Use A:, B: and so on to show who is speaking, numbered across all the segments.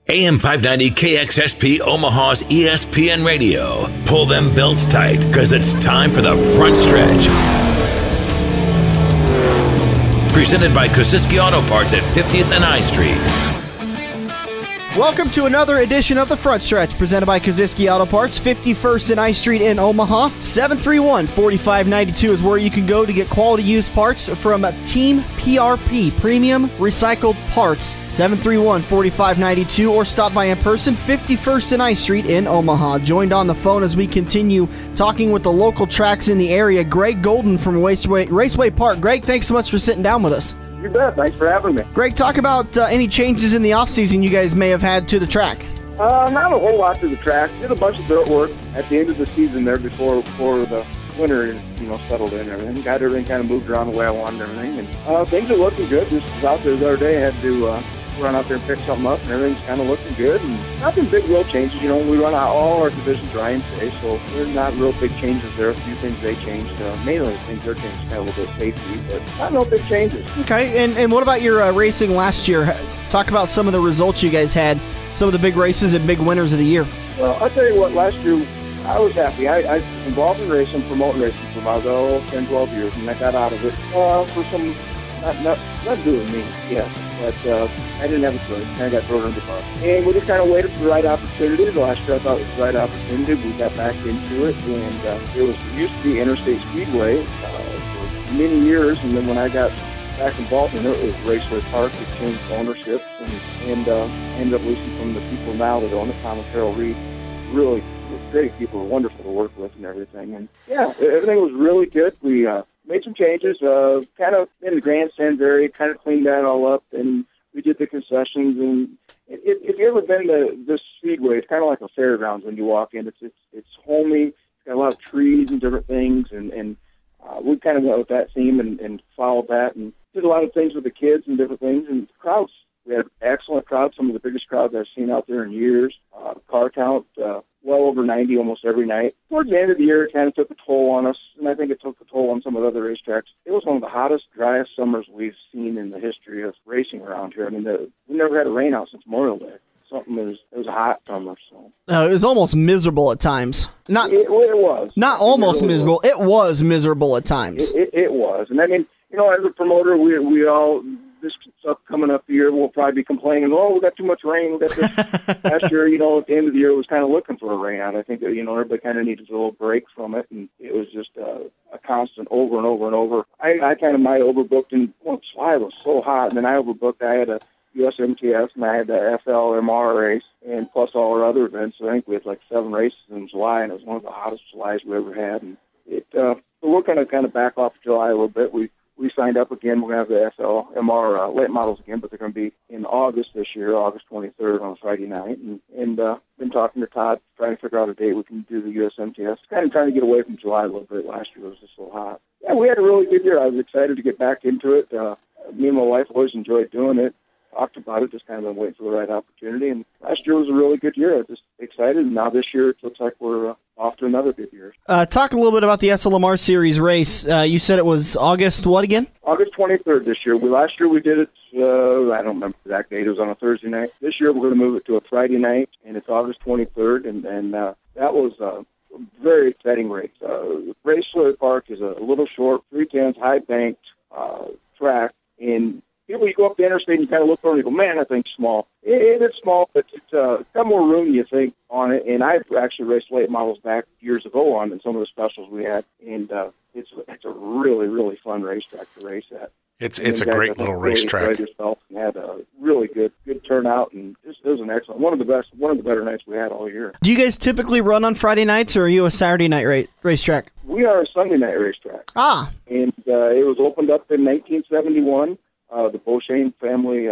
A: AM 590 KXSP Omaha's ESPN Radio. Pull them belts tight, because it's time for the front stretch. Presented by Kosiski Auto Parts at 50th and I Street.
B: Welcome to another edition of The Front Stretch, presented by Kosiski Auto Parts, 51st and I Street in Omaha. 731-4592 is where you can go to get quality used parts from Team PRP, Premium Recycled Parts. 731-4592, or stop by in person, 51st and I Street in Omaha. Joined on the phone as we continue talking with the local tracks in the area, Greg Golden from Raceway Park. Greg, thanks so much for sitting down with us.
C: You bet. Thanks for having me.
B: Greg, talk about any changes in the offseason you guys may have had to the track.
C: Not a whole lot to the track. Did a bunch of dirt work at the end of the season there before the winter, settled in and everything. Got everything kind of moved around the way I wanted and everything. And things are looking good. Just was out there the other day. I had to run out there and pick something up, and everything's kind of looking good. And nothing big real changes. We run out all our divisions dry today, so there's not real big changes there. A few things they changed. Mainly things they're changed kind of a little bit safety, but not real big changes.
B: Okay, and what about your racing last year? Talk about some of the results you guys had, some of the big races and big winners of the year.
C: Well, I'll tell you what, last year I was happy. I was involved in racing, promoting racing for about 10, 12 years, and I got out of it for some, not doing me, yes, but I didn't have a choice. I got thrown under the bus. And we just kind of waited for the right opportunity. The last year I thought it was the right opportunity. We got back into it, and it used to be Interstate Speedway for many years, and then when I got back involved in it, it was Raceway Park. It changed ownerships, and ended up leasing from the people now that own it, Tom and Carol Reed. Really great people, wonderful to work with and everything. And yeah, everything was really good. We made some changes, kind of in the grandstand area, kind of cleaned that all up, and we did the concessions. And if you've ever been to this speedway, it's kind of like a fairgrounds when you walk in. It's homey. It's got a lot of trees and different things, and we kind of went with that theme and followed that, and did a lot of things with the kids and different things, and crowds. We had excellent crowds, some of the biggest crowds I've seen out there in years. Car count, well over 90 almost every night. Towards the end of the year, it kind of took a toll on us, and I think it took a toll on some of the other racetracks. It was one of the hottest, driest summers we've seen in the history of racing around here. I mean, we never had a rain out since Memorial Day. It was a hot summer. So
B: it was almost miserable at times.
C: It was.
B: Not almost really miserable. Was. It was miserable at times.
C: It was. And I mean, as a promoter, we all, this stuff coming up the year, we'll probably be complaining, we got too much rain. We got this. Last year, at the end of the year, it was kind of looking for a rain out. I think that, everybody kind of needed a little break from it, and it was just a constant over and over and over. I kind of might overbooked, and July was so hot, and then I overbooked. I had a USMTS, and I had the FLMR race, and plus all our other events. So I think we had like 7 races in July, and it was one of the hottest Julys we ever had. And so we're going to kind of back off July a little bit. We signed up again. We're going to have the FLMR late models again, but they're going to be in August this year, August 23rd on a Friday night. And been talking to Todd, trying to figure out a date we can do the USMTS. Kind of trying to get away from July a little bit. Last year it was just so hot. Yeah, we had a really good year. I was excited to get back into it. Me and my wife always enjoyed doing it. Talked about it, just kind of been waiting for the right opportunity. And last year was a really good year. I was just excited. And now this year it looks like we're off to another good year. Talk
B: a little bit about the SLMR Series race. You said it was August what again?
C: August 23rd this year. Last year we did it, I don't remember the exact date. It was on a Thursday night. This year we're going to move it to a Friday night, and it's August 23rd. And that was a very exciting race. Raceway Park is a little short, 310s, high-banked track. And people, you go up the interstate and you kind of look over and you go, man, that thing's small. It is small, but it's got more room than you think on it. And I've actually raced late models back years ago on some of the specials we had. And it's a really, really fun racetrack to race at.
D: It's a great little racetrack.
C: Enjoyed yourself and had a really good turnout, and it was an excellent, one of the better nights we had all year.
B: Do you guys typically run on Friday nights, or are you a Saturday night racetrack?
C: We are a Sunday night racetrack.
B: Ah.
C: And it was opened up in 1971. The Beauchene family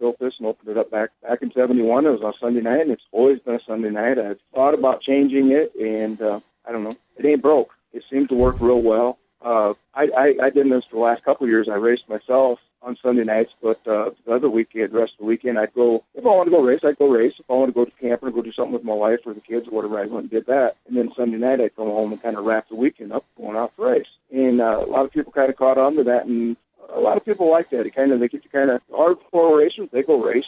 C: built this and opened it up back in 71. It was on Sunday night, and it's always been a Sunday night. I thought about changing it, and I don't know. It ain't broke. It seemed to work real well. I did this for the last couple of years. I raced myself on Sunday nights, but the other weekend, the rest of the weekend, I'd go, if I wanted to go race, I'd go race. If I wanted to go to camp or go do something with my wife or the kids or whatever, I went and did that. And then Sunday night, I'd come home and kind of wrap the weekend up going out to race. And a lot of people kind of caught on to that, and a lot of people like that. They get to kind of hardcore racers. They go race,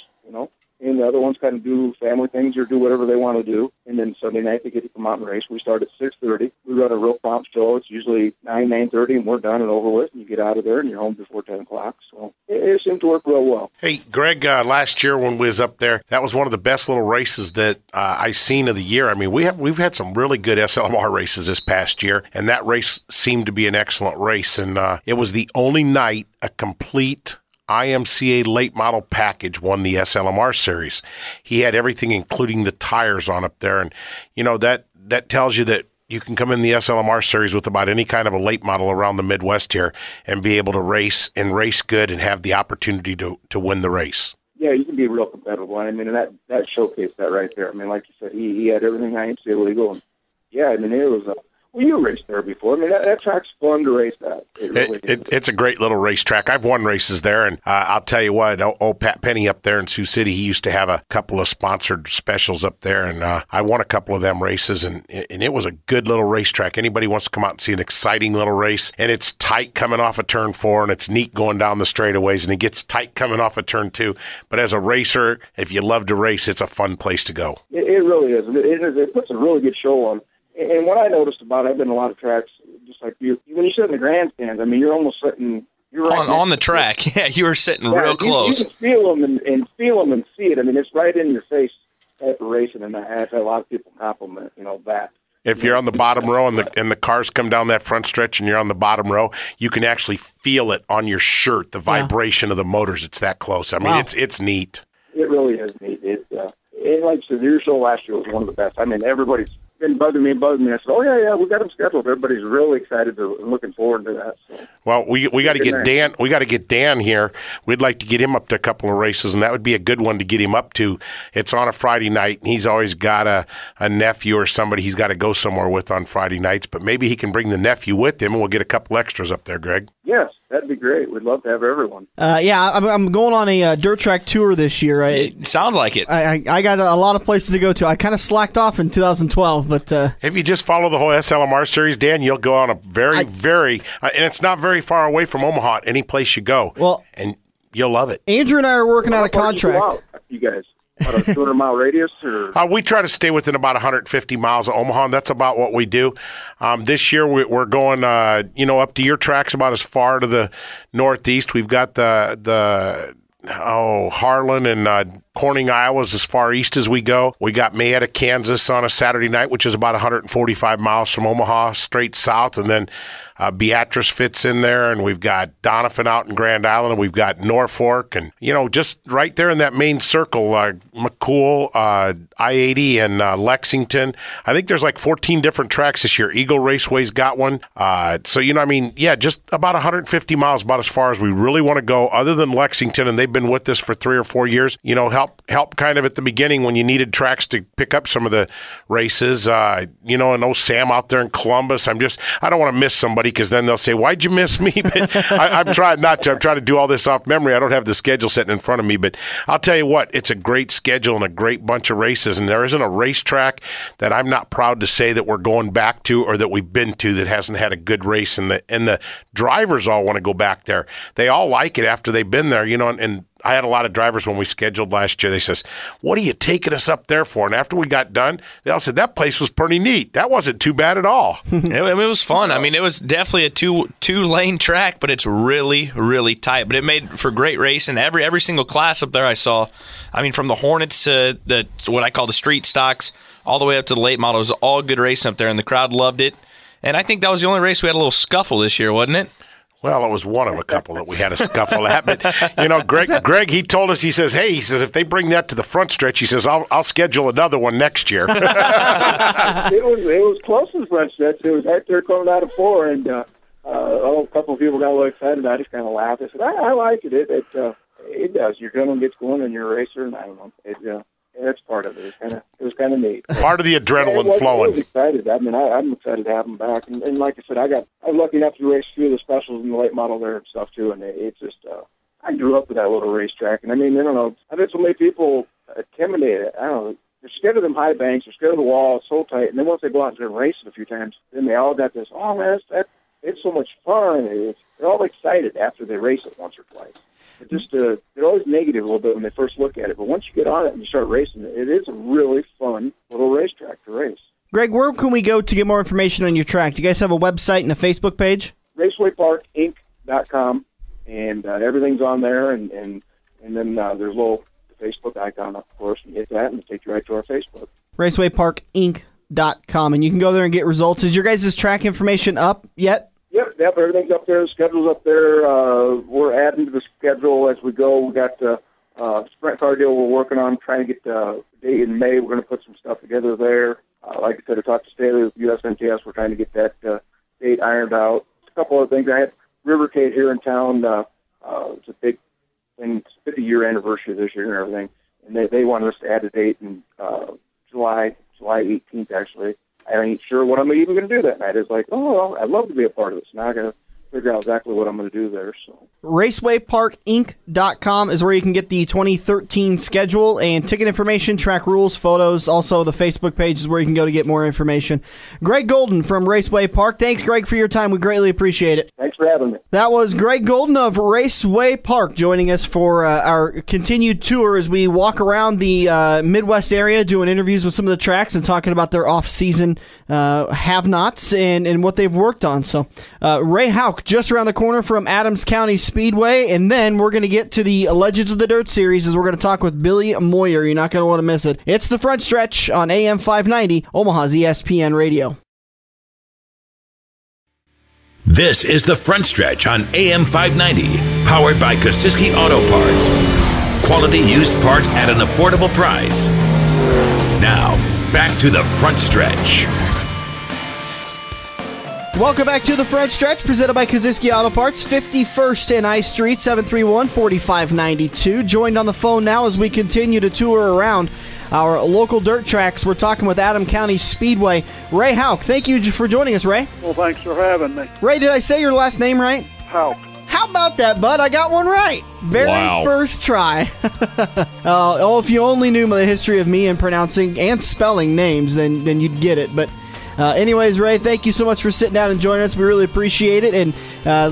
C: and the other ones kind of do family things or do whatever they want to do. And then Sunday night they get to come out and race. We start at 6:30. We run a real prompt show. It's usually 9:30, and we're done and over with. And you get out of there and you're home before 10 o'clock. So it seemed to work real well.
D: Hey, Greg, last year when we was up there, that was one of the best little races that I seen of the year. I mean, we've had some really good SLMR races this past year, and that race seemed to be an excellent race. And it was the only night a complete IMCA late model package won the SLMR series. He had everything, including the tires on up there. And, that tells you that you can come in the SLMR series with about any kind of a late model around the Midwest here and be able to race and race good and have the opportunity to win the race.
C: Yeah, you can be real competitive. I mean, that showcased that right there. I mean, like you said, he had everything IMCA legal. And yeah, I mean, it was well, you raced there before. I mean, that track's fun to race that.
D: It's a great little racetrack. I've won races there, and I'll tell you what, old Pat Penny up there in Sioux City, he used to have a couple of sponsored specials up there, and I won a couple of them races, and it was a good little racetrack. Anybody wants to come out and see an exciting little race, and it's tight coming off of turn 4, and it's neat going down the straightaways, and it gets tight coming off of turn 2. But as a racer, if you love to race, it's a fun place to go.
C: It really is. It puts a really good show on. And what I noticed about it, I've been to a lot of tracks, just like you. When you sit in the grandstands, I mean, you're almost sitting. You're right
E: on the track. Yeah, you were sitting real close.
C: You can feel them and see it. I mean, it's right in your face type of racing, and I've had a lot of people compliment, that.
D: If you're on the bottom row and the cars come down that front stretch and you're on the bottom row, you can actually feel it on your shirt, the vibration of the motors. It's that close. I mean, it's neat.
C: It really is neat. And like I said, your show last year was one of the best. I mean, everybody's been bugging me. I said, yeah, we got them scheduled. Everybody's really excited and looking forward to that. So.
D: Well, we got to get Dan. We got to get Dan here. We'd like to get him up to a couple of races, and that would be a good one to get him up to. It's on a Friday night, and he's always got a nephew or somebody he's got to go somewhere with on Friday nights. But maybe he can bring the nephew with him, and we'll get a couple extras up there, Greg.
C: Yes, that'd be great. We'd love to have everyone.
B: I'm going on a dirt track tour this year.
E: It sounds like it.
B: I got a lot of places to go to. I kind of slacked off in 2012, but
D: if you just follow the whole SLMR series, Dan, you'll go on a very, and it's not very far away from Omaha. Any place you go, and you'll love it.
B: Andrew and I are working out a contract.
C: You guys. About a 200-mile radius? Or?
D: We try to stay within about 150 miles of Omaha, and that's about what we do. This year we're going, up to your tracks about as far to the northeast. We've got the Harlan and Corning, Iowa is as far east as we go. We got Mayetta, Kansas on a Saturday night, which is about 145 miles from Omaha, straight south. And then Beatrice fits in there, and we've got Donovan out in Grand Island, and we've got Norfolk. And, just right there in that main circle, McCool, I-80, and Lexington. I think there's like 14 different tracks this year. Eagle Raceway's got one. Just about 150 miles, about as far as we really want to go, other than Lexington, and they've been with us for 3 or 4 years. Help kind of at the beginning when you needed tracks to pick up some of the races. And Sam out there in Columbus. I don't want to miss somebody because then they'll say, why'd you miss me? But I'm trying not to. I'm trying to do all this off memory. I don't have the schedule sitting in front of me. But I'll tell you what, it's a great schedule and a great bunch of races. And there isn't a racetrack that I'm not proud to say that we're going back to or that we've been to that hasn't had a good race. And the drivers all want to go back there. They all like it after they've been there, and I had a lot of drivers when we scheduled last year. They says, what are you taking us up there for? And after we got done, they all said, that place was pretty neat. That wasn't too bad at all.
E: It was fun. I mean, it was definitely a two-lane track, but it's really, really tight. But it made for great racing. Every single class up there I saw, I mean, from the Hornets to what I call the street stocks, all the way up to the late model, it was all good racing up there, and the crowd loved it. And I think that was the only race we had a little scuffle this year, wasn't it?
D: Well, it was one of a couple that we had a scuffle at. But, Greg, he told us, he says, if they bring that to the front stretch, he says, I'll schedule another one next year.
C: It was close to the front stretch. It was right there coming out of 4, and a couple of people got a little excited. I just kind of laughed. I said, I like it. It does. Your adrenaline gets going, and you're a racer, and I don't know. That's part of it. It was kind of neat.
D: Part of the adrenaline flowing.
C: I was excited. I mean, I'm excited to have them back. And like I said, I'm lucky enough to race a few of the specials in the late model there and stuff too. And it's just, I grew up with that little racetrack. And I mean, I don't know. I've had so many people intimidate it. I don't know. They're scared of them high banks. They're scared of the wall. It's so tight. And then once they go out and race it a few times, then they all got this. Oh man, it's so much fun. They're all excited after they race it once or twice. They're always negative a little bit when they first look at it, but once you get on it and you start racing it, it is a really fun little racetrack to race.
B: Greg, where can we go to get more information on your track? Do you guys have a website and a Facebook page?
C: RacewayParkInc.com, and everything's on there, and then there's a little Facebook icon, of course, and you hit that, and it'll take you right to our Facebook. RacewayParkInc.com, and you can go there and get results. Is your guys' track information up yet? Yep, everything's up there. The schedule's up there. We're adding to the schedule as we go. We got a sprint car deal we're working on, trying to get a date in May. We're going to put some stuff together there. Like I said, I talked to Staley with USNTS. We're trying to get that date ironed out. A couple other things. I had River Cade here in town. It's a big thing. It's 50-year anniversary this year and everything. And they wanted us to add a date in July 18th, actually. I ain't sure what I'm even going to do that night. It's like, oh, well, I'd love to be a part of this. Now I got to figure out exactly what I'm going to do there. So, RacewayParkInc.com is where you can get the 2013 schedule and ticket information, track rules, photos. Also, the Facebook page is where you can go to get more information. Greg Golden from Raceway Park. Thanks, Greg, for your time. We greatly appreciate it. Thanks for having me.
B: That was Greg Golden of Raceway Park joining us for our continued tour as we walk around the Midwest area doing interviews with some of the tracks and talking about their off-season have-nots and what they've worked on. So, Ray Halka just around the corner from Adams County Speedway, and then we're going to get to the Legends of the Dirt series as we're going to talk with Billy Moyer. You're not going to want to miss it. It's the Front Stretch on AM 590, Omaha's ESPN Radio.
A: This is the Front Stretch on AM 590, powered by Kosiski Auto Parts. Quality used parts at an affordable price. Now, back to the Front Stretch.
B: Welcome back to the Front Stretch, presented by Kosiski Auto Parts, 51st and I Street, 731-4592. Joined on the phone now as we continue to tour around our local dirt tracks. We're talking with Adams County Speedway. Ray Halka, thank you for joining us, Ray.
F: Well, thanks for having me.
B: Ray, did I say your last name right?
F: Halka.
B: How about that, bud? I got one right. Very first try. If you only knew the history of me and pronouncing and spelling names, then you'd get it. But anyways, Ray, thank you so much for sitting down and joining us. We really appreciate it. And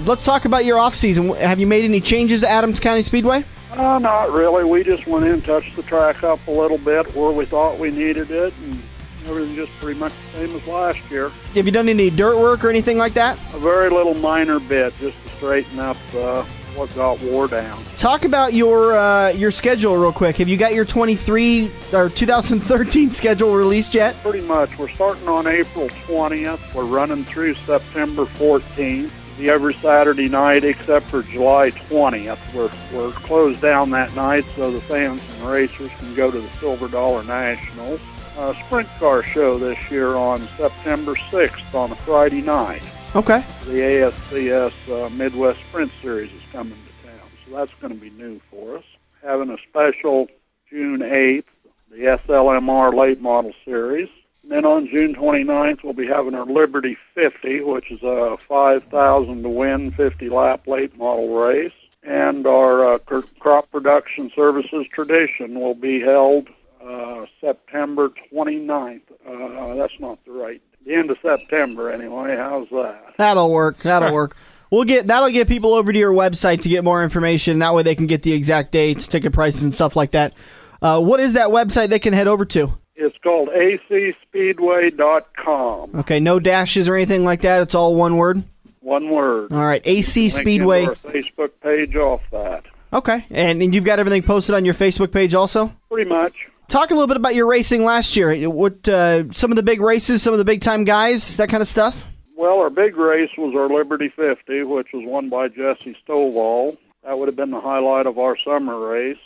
B: let's talk about your off-season. Have you made any changes to Adams County Speedway?
F: Not really. We just went in and touched the track up a little bit where we thought we needed it, and everything's just pretty much the same as last year.
B: Have you done any dirt work or anything like that?
F: A very little minor bit, just to straighten up what got wore down.
B: Talk about your schedule real quick. Have you got your 2013 schedule released yet?
F: Pretty much. We're starting on April 20th. We're running through September 14th. Every Saturday night except for July 20th. We're closed down that night so the fans and racers can go to the Silver Dollar Nationals. Sprint car show this year on September 6th on a Friday night.
B: Okay.
F: The ASCS Midwest Sprint Series is coming to town, so that's going to be new for us. Having a special June 8th, the SLMR Late Model Series. And then on June 29th, we'll be having our Liberty 50, which is a 5,000 to win 50-lap late model race. And our Crop Production Services Tradition will be held September 29th. That's not the end of September anyway. How's that?
B: That'll work. That'll get people over to your website to get more information. That way they can get the exact dates, ticket prices, and stuff like that. What is that website they can head over to?
F: It's called acspeedway.com.
B: Okay, no dashes or anything like that? It's all one word?
F: One word.
B: All right, AC Speedway.
F: Our Facebook page off that.
B: Okay, and you've got everything posted on your Facebook page also?
F: Pretty much.
B: Talk a little bit about your racing last year. What some of the big races, some of the big-time guys, that kind of stuff?
F: Well, our big race was our Liberty 50, which was won by Jesse Stovall. That would have been the highlight of our summer race.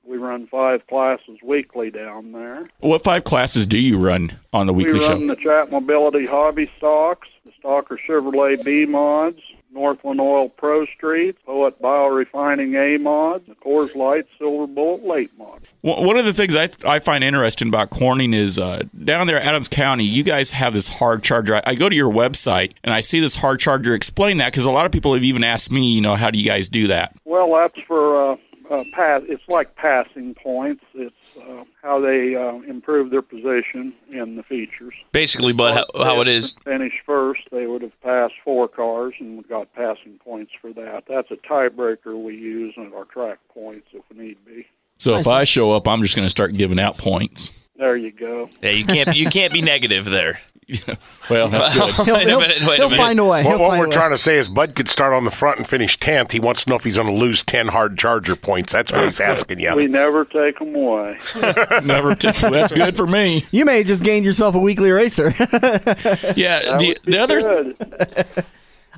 F: We run 5 classes weekly down there.
G: What 5 classes do you run on the weekly show?
F: We run the Chat Mobility Hobby Stocks, the Stalker Chevrolet B Mods, Northland Oil Pro Street, Poet Biorefining A Mods, the Coors Light Silver Bullet Late Mod.
G: One of the things I find interesting about Corning is down there at Adams County, you guys have this hard charger. I go to your website and I see this hard charger. Explain that, because a lot of people have even asked me, how do you guys do that?
F: Well, that's for It's like passing points. It's how they improve their position in the features.
E: Basically, Bud, how it is.
F: Finish first, they would have passed 4 cars and got passing points for that. That's a tiebreaker we use at our track points if need be.
G: So if I show up, I'm just going to start giving out points.
F: There you go.
E: Yeah, you can't be negative there.
G: Yeah. Well, that's good.
B: He'll find a way.
D: What we're trying to say is Bud could start on the front and finish 10th. He wants to know if he's going to lose 10 hard charger points. That's what he's asking you.
F: We never take them away.
G: That's good for me.
B: You may have just gained yourself a weekly racer.
G: Yeah. The other.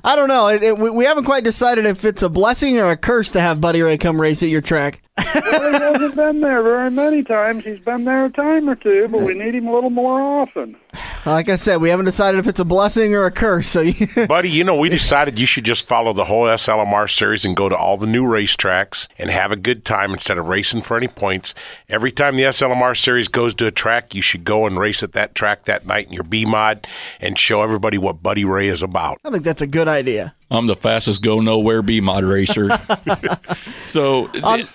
B: I don't know. We haven't quite decided if it's a blessing or a curse to have Buddy Ray come race at your track.
F: Well, he hasn't been there very many times. He's been there a time or two, but we need him a little more often.
B: Like I said, we haven't decided if it's a blessing or a curse. So,
D: Buddy, we decided you should just follow the whole SLMR series and go to all the new racetracks and have a good time instead of racing for any points. Every time the SLMR series goes to a track, you should go and race at that track that night in your B-Mod and show everybody what Buddy Ray is about.
B: I think that's a good idea.
G: I'm the fastest go-nowhere B-Mod racer. So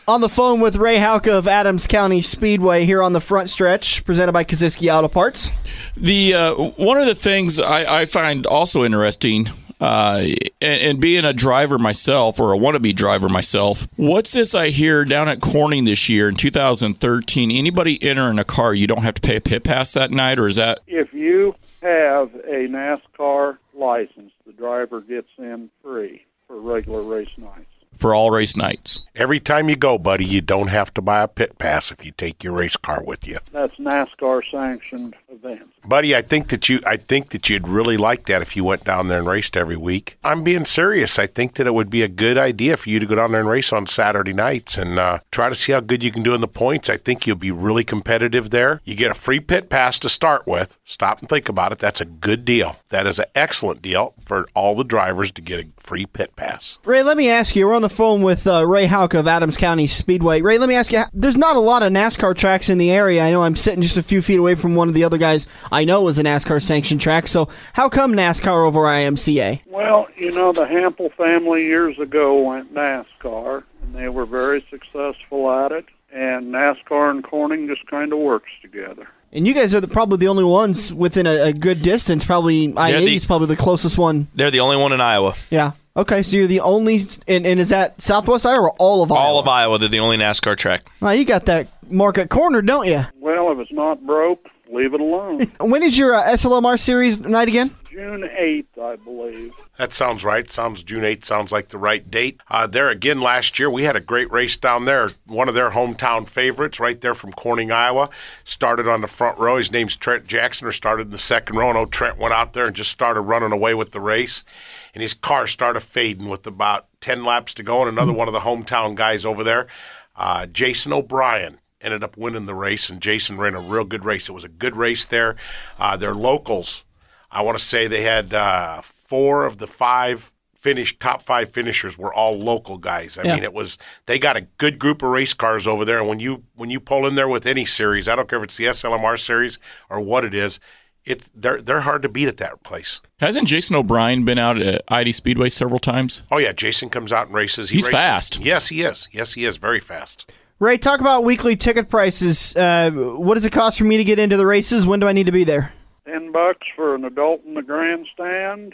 B: on the phone with Ray Halka of Adams County Speedway here on the front stretch, presented by Kosiski Auto Parts.
G: One of the things I find also interesting, and being a driver myself, or a wannabe driver myself, what's this I hear down at Corning this year in 2013? Anybody entering a car, you don't have to pay a pit pass that night, or is that?
F: If you have a NASCAR license, the driver gets in free for regular race nights.
G: For all race nights.
D: Every time you go, buddy, you don't have to buy a pit pass if you take your race car with you.
F: That's NASCAR sanctioned events.
D: Buddy, I think that you'd really like that if you went down there and raced every week. I'm being serious. I think that it would be a good idea for you to go down there and race on Saturday nights and try to see how good you can do in the points. I think you'll be really competitive there. You get a free pit pass to start with. Stop and think about it. That's a good deal. That is an excellent deal for all the drivers to get a free pit pass.
B: Ray, let me ask you. We're on the phone with Ray Halka of Adams County Speedway. Ray, let me ask you, there's not a lot of NASCAR tracks in the area. I know I'm sitting just a few feet away from one of the other guys I know is a NASCAR sanctioned track. So how come NASCAR over IMCA?
F: Well, the Hampel family years ago went NASCAR, and they were very successful at it. And NASCAR and Corning just kind of works together.
B: And you guys are probably the only ones within a good distance. Probably I-80 is probably the closest one.
E: They're the only one in Iowa.
B: Yeah. Okay, so you're the only, and is that Southwest Iowa or all of Iowa?
E: All of Iowa. They're the only NASCAR track.
B: Well, you got that market cornered, don't you?
F: Well, if it's not broke, leave it alone.
B: When is your SLMR series night again?
F: June 8th, I believe.
D: That sounds right. June 8th sounds like the right date. There again last year, we had a great race down there. One of their hometown favorites right there from Corning, Iowa. Started on the front row. His name's Trent Jackson, or started in the second row. And Trent went out there and just started running away with the race. And his car started fading with about 10 laps to go. And another one of the hometown guys over there, Jason O'Brien, ended up winning the race. And Jason ran a real good race. It was a good race there. They're locals. I want to say they had 4 of the 5 top 5 finishers were all local guys. I mean, they got a good group of race cars over there. And when you pull in there with any series, I don't care if it's the SLMR series or what it is, they're hard to beat at that place.
G: Hasn't Jason O'Brien been out at ID Speedway several times?
D: Oh yeah, Jason comes out and races.
G: He's fast.
D: Yes, he is. Yes, he is very fast.
B: Ray, talk about weekly ticket prices. What does it cost for me to get into the races? When do I need to be there?
F: $10 for an adult in the grandstand.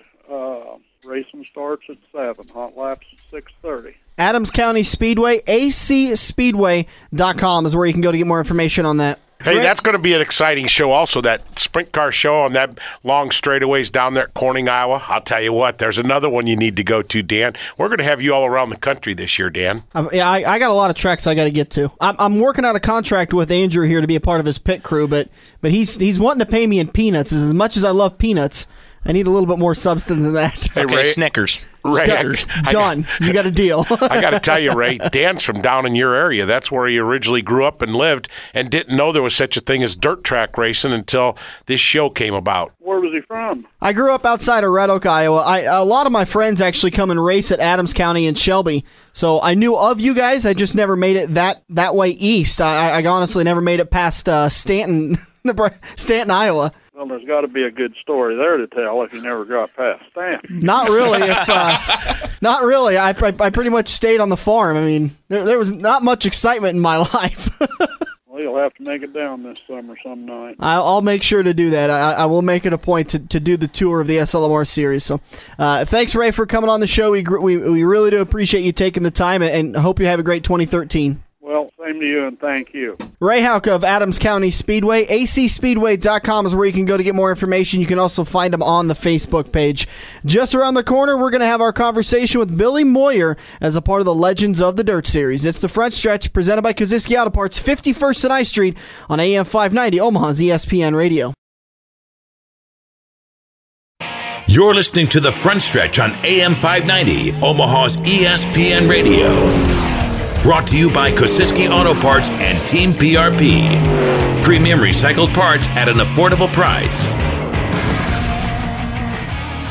F: Racing starts at 7. Hot laps at 6:30.
B: Adams County Speedway, acspeedway.com is where you can go to get more information on that.
D: Hey, that's going to be an exciting show also, that sprint car show on that long straightaways down there at Corning, Iowa. I'll tell you what, there's another one you need to go to, Dan. We're going to have you all around the country this year, Dan.
B: Yeah, I got a lot of tracks I got to get to. I'm working out a contract with Andrew here to be a part of his pit crew, but he's wanting to pay me in peanuts. As much as I love peanuts, I need a little bit more substance than that.
D: Hey,
E: okay,
D: Ray,
E: Snickers.
D: Ray,
B: done. You got a deal.
D: I got to tell you, Ray, Dan's from down in your area. That's where he originally grew up and lived, and didn't know there was such a thing as dirt track racing until this show came about.
F: Where was he from?
B: I grew up outside of Red Oak, Iowa. A lot of my friends actually come and race at Adams County and Shelby, so I knew of you guys. I just never made it that way east. I honestly never made it past Stanton, Iowa.
F: Well, Well, there's got to be a good story there to tell if you never got past that.
B: Not really. Not really. I pretty much stayed on the farm. I mean, there was not much excitement in my life.
F: Well, you'll have to make it down this summer some night.
B: I'll make sure to do that. I will make it a point to do the tour of the SLMR series. So, thanks, Ray, for coming on the show. We really do appreciate you taking the time, and hope you have a great 2013.
F: Well, same to you, and thank you.
B: Ray Halka of Adams County Speedway. ACSpeedway.com is where you can go to get more information. You can also find them on the Facebook page. Just around the corner, we're going to have our conversation with Billy Moyer as a part of the Legends of the Dirt series. It's the Front Stretch, presented by Kosiski Auto Parts, 51st and I Street on AM 590, Omaha's ESPN Radio.
A: You're listening to the Front Stretch on AM 590, Omaha's ESPN Radio. Brought to you by Kosiski Auto Parts and Team PRP. Premium recycled parts at an affordable price.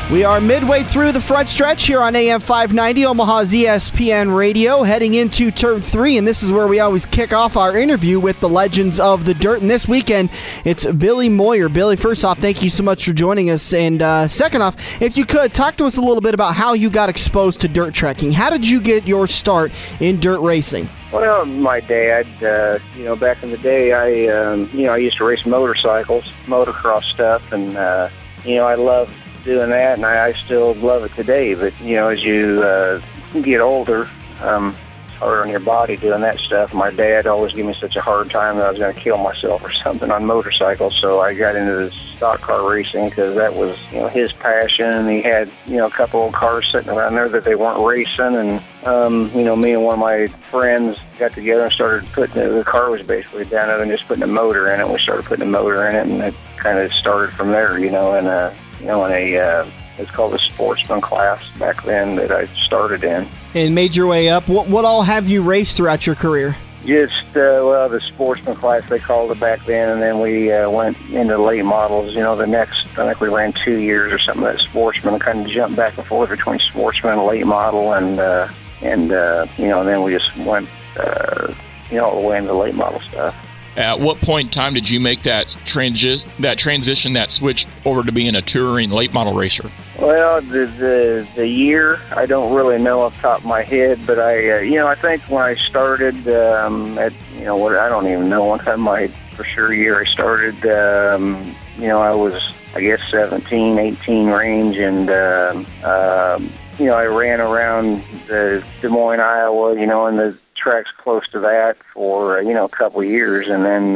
B: We are midway through the Front Stretch here on AM 590, Omaha's ESPN Radio, heading into Turn 3, and this is where we always kick off our interview with the Legends of the Dirt. And this weekend, it's Billy Moyer. Billy, first off, thank you so much for joining us. And second off, if you could, talk to us a little bit about how you got exposed to dirt trekking. How did you get your start in dirt racing?
C: Well, my dad, back in the day, I used to race motorcycles, motocross stuff, and, I loved doing that, and I still love it today. But, as you get older, it's harder on your body doing that stuff. My dad always gave me such a hard time that I was going to kill myself or something on motorcycles, so I got into the stock car racing because that was, his passion. He had, a couple of cars sitting around there that they weren't racing, and, me and one of my friends got together and started the car was basically down there and just putting a motor in it. We started putting a motor in it, and it kind of started from there, it's called a sportsman class back then that I started in.
B: And made your way up. What all have you raced throughout your career?
C: Just, the sportsman class, they called it back then, and then we went into late models. The next, I think we ran 2 years or something, that sportsman, kind of jumped back and forth between sportsman and late model, and then we just went, all the way into late model stuff.
G: At what point in time did you make that transition, that switch over to being a touring late model racer?
C: Well, the year, I don't really know off the top of my head, but I think when I started I don't even know what time my for sure year I started. I was, I guess, 17, 18 range, and I ran around the Des Moines, Iowa, and the tracks close to that for, a couple of years. And then,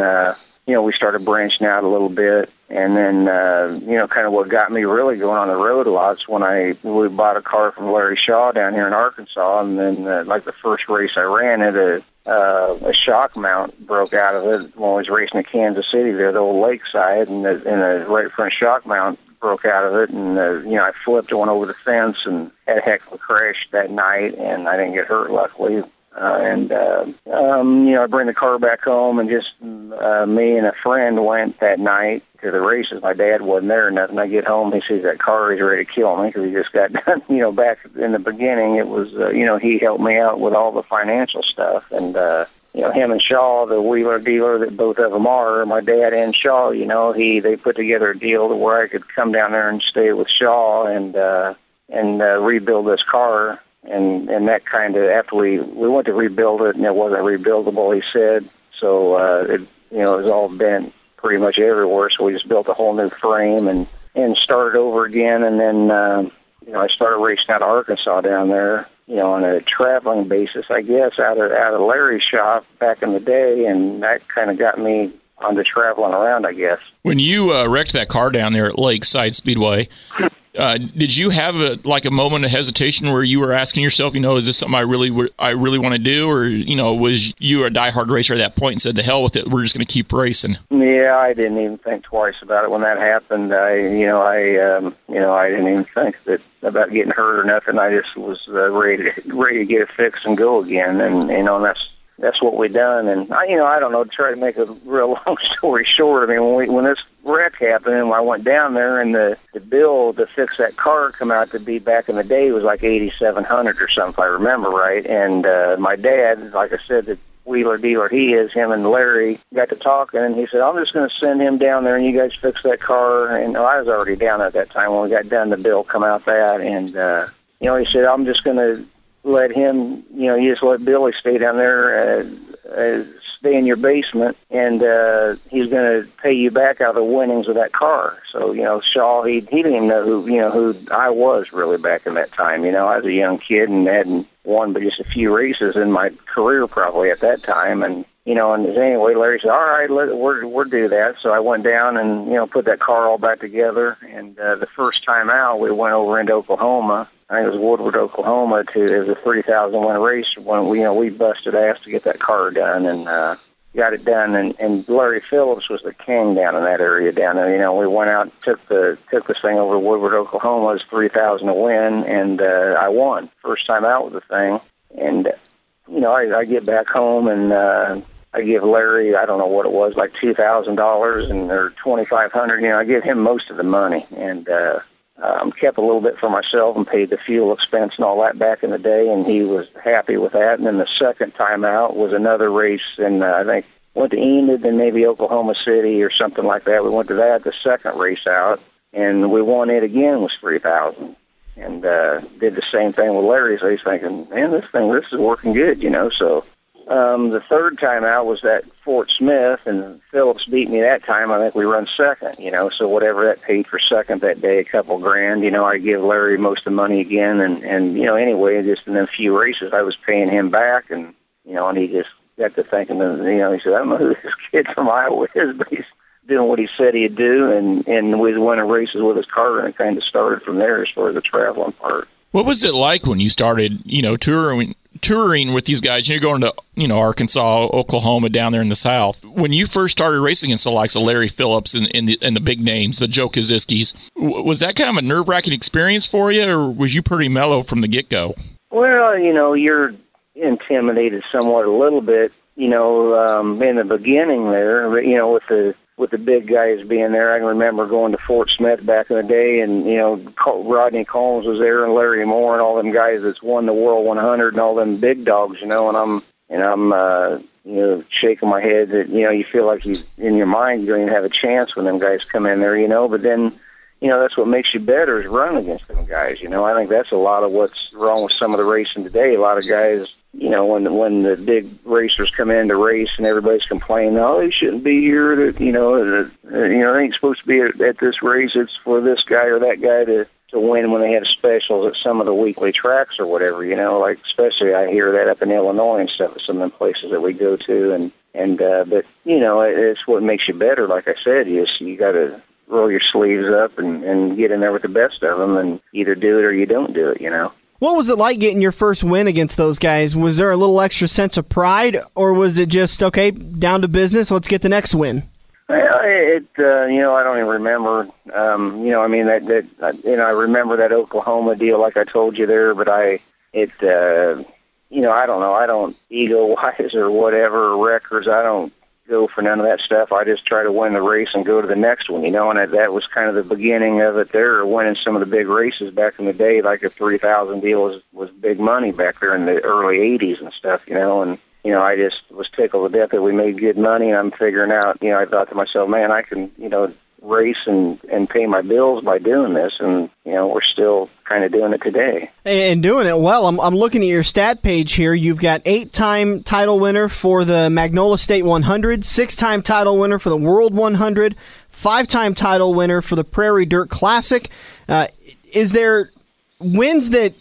C: we started branching out a little bit. And then, kind of what got me really going on the road a lot is when we bought a car from Larry Shaw down here in Arkansas. And then, the first race I ran, a shock mount broke out of it when I was racing in Kansas City there, the old lakeside, and the right front shock mount broke out of it, and I flipped and went over the fence and had a heck of a crash that night, and I didn't get hurt, luckily. I bring the car back home, and just me and a friend went that night to the races. My dad wasn't there or nothing. I get home, he sees that car, he's ready to kill me because he just got done. Back in the beginning, it was, he helped me out with all the financial stuff, and him and Shaw, the wheeler dealer that both of them are, my dad and Shaw, they put together a deal to where I could come down there and stay with Shaw and rebuild this car. And that kind of, after we went to rebuild it, and it wasn't rebuildable, he said. So, it was all bent pretty much everywhere. So we just built a whole new frame and started over again. And then, I started racing out of Arkansas down there, on a traveling basis, I guess, out of Larry's shop back in the day. And that kind of got me onto traveling around, I guess.
G: When you wrecked that car down there at Lakeside Speedway, did you have a moment of hesitation where you were asking yourself, is this something I really want to do, or was you a diehard racer at that point and said, "To hell with it, we're just going to keep racing"?
C: Yeah, I didn't even think twice about it when that happened. I didn't even think about getting hurt or nothing. I just was ready to get it fixed and go again, and that's what we done. And I don't know, to try to make a real long story short, I mean, when this wreck happened and I went down there, and the bill to fix that car come out to be, back in the day, was like $8,700 or something, if I remember right. And my dad, like I said, wheeler dealer he is. Him and Larry got to talking, and he said, I'm just going to send him down there, and you guys fix that car. And I was already down at that time. When we got done, the bill come out that, and, he said, I'm just going to let him, you just let Billy stay down there, stay in your basement, and he's going to pay you back out of the winnings of that car. So, Shaw, he didn't even know who I was really back in that time. I was a young kid and hadn't won but just a few races in my career probably at that time. And, and anyway, Larry said, all right, we'll do that. So I went down and, put that car all back together. And the first time out, we went over into Oklahoma. I think it was Woodward, Oklahoma, it was a 3,000 win race when we busted ass to get that car done and got it done. And Larry Phillips was the king down in that area down there. We went out, took this thing over to Woodward, Oklahoma. It was 3,000 to win, and I won first time out with the thing. And I get back home and I give Larry, I don't know what it was, like $2,000 or $2,500. I give him most of the money and. Kept a little bit for myself and paid the fuel expense and all that back in the day, and he was happy with that. And then the second time out was another race, and I think went to Enid and maybe Oklahoma City or something like that. We went to that, the second race out, and we won it again, was 3,000. And did the same thing with Larry, so he's thinking, man, this is working good, So the third time out was at Fort Smith, and Phillips beat me that time. I think we run second, so whatever that paid for second that day, a couple grand, I give Larry most of the money again. And anyway, just in a few races, I was paying him back, and, and he just got to thinking, he said, I don't know who this kid from Iowa is, but he's doing what he said he'd do, and we was winning races with his car, and it kind of started from there as far as the traveling part.
G: What was it like when you started, touring with these guys? You're going to, Arkansas, Oklahoma, down there in the South. When you first started racing against the likes of Larry Phillips and the big names, the Joe Kosiskis, was that kind of a nerve-wracking experience for you, or was you pretty mellow from the get-go?
C: Well, you're intimidated somewhat a little bit, in the beginning there, with the big guys being there. I can remember going to Fort Smith back in the day, and Rodney Combs was there, and Larry Moore, and all them guys that's won the World 100, and all them big dogs, and I'm shaking my head that you feel like in your mind you don't even have a chance when them guys come in there, but then that's what makes you better is run against them guys. I think that's a lot of what's wrong with some of the racing today. A lot of guys, when the big racers come in to race and everybody's complaining, they shouldn't be here. That they ain't supposed to be at this race. It's for this guy or that guy to win when they have specials at some of the weekly tracks or whatever. Like especially I hear that up in Illinois and stuff at some of the places that we go to. But it's what makes you better. Like I said, you got to roll your sleeves up and get in there with the best of them, and either do it or you don't do it.
B: What was it like getting your first win against those guys? Was there a little extra sense of pride, or was it just, okay, down to business, let's get the next win?
C: Well, I don't even remember. I remember that Oklahoma deal, like I told you there, but I don't know. I don't ego-wise or whatever, or records, I don't go for none of that stuff. I just try to win the race and go to the next one, and that was kind of the beginning of it there, winning some of the big races back in the day, like a 3,000 deal was big money back there in the early 80s and stuff, and I just was tickled to death that we made good money, and I'm figuring out, I thought to myself, man, I can, race and pay my bills by doing this, and we're still kind of doing it today
B: and doing it well. I'm looking at your stat page here. You've got 8-time title winner for the Magnolia State 100, 6-time title winner for the World 100, 5-time title winner for the Prairie Dirt Classic. Is there wins that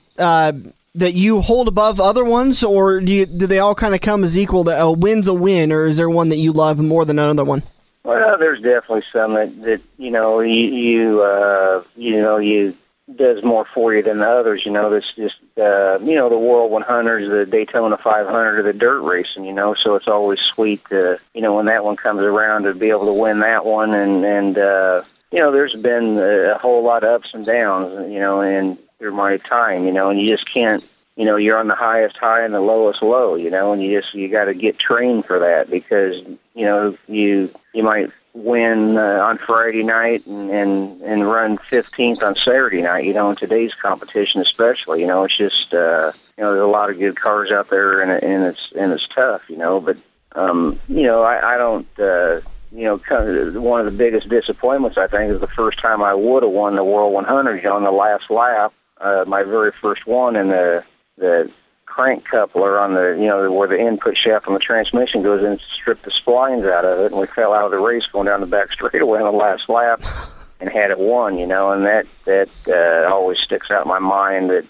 B: you hold above other ones, or do they all kind of come as equal? That a win's a win, or is there one that you love more than another one?
C: Well, there's definitely some that you does more for you than the others. That's just the World 100s, the Daytona 500, or the dirt racing. So it's always sweet to when that one comes around to be able to win that one. And there's been a whole lot of ups and downs. And through my time, and you just can't. You're on the highest high and the lowest low, and you got to get trained for that, because, you might
H: win on Friday night and run 15th on Saturday night, in today's competition especially. It's just, there's a lot of good cars out there, and it's tough, but, I don't, kind of one of the biggest disappointments, I think, is the first time I would have won the World 100 on the last lap, my very first one, and the crank coupler on the, where the input shaft on the transmission goes in, stripped the splines out of it, and we fell out of the race going down the back straightaway on the last lap and had it won, and that always sticks out in my mind, that,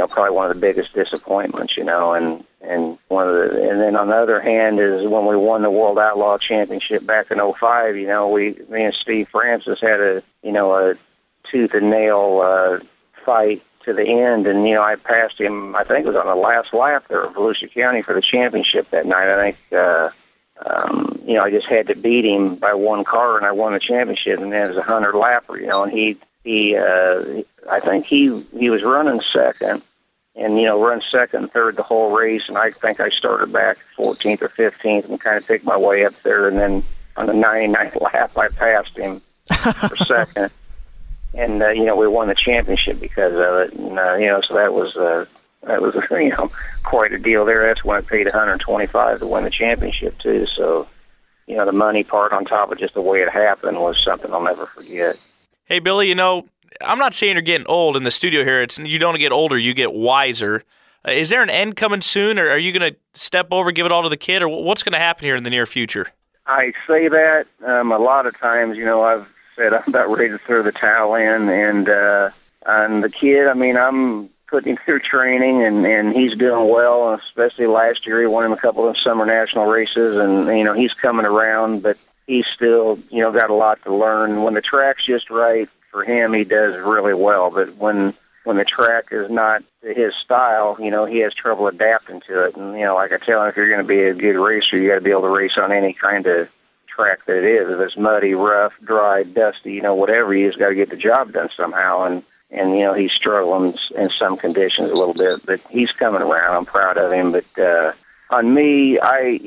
H: probably one of the biggest disappointments, and and then on the other hand is when we won the World Outlaw Championship back in '05, me and Steve Francis had a tooth and nail fight to the end, and I passed him. I think it was on the last lap there at Volusia County for the championship that night. I think I just had to beat him by one car, and I won the championship. And that was a 100 lapper, and he I think he was running second, and run second and third the whole race. And I think I started back 14th or 15th and kind of picked my way up there. And then on the 99th lap, I passed him for second. And we won the championship because of it, and so that was quite a deal there. That's when I paid $125 to win the championship too. So, the money part on top of just the way it happened was something I'll never forget.
E: Hey, Billy, I'm not saying you're getting old in the studio here. You don't get older, you get wiser. Is there an end coming soon, or are you going to step over, give it all to the kid, or what's going to happen here in the near future?
H: I say that a lot of times. I've said I'm about ready to throw the towel in, and the kid, I'm putting him through training, and he's doing well, especially last year he won him a couple of summer national races, and he's coming around, but he's still got a lot to learn. When the track's just right for him, he does really well, but when the track is not his style, he has trouble adapting to it. And like I tell him, if you're going to be a good racer, you got to be able to race on any kind of track that it is. If it's muddy, rough, dry, dusty, whatever, you just got to get the job done somehow. And he's struggling in some conditions a little bit, but he's coming around. I'm proud of him. But on me, as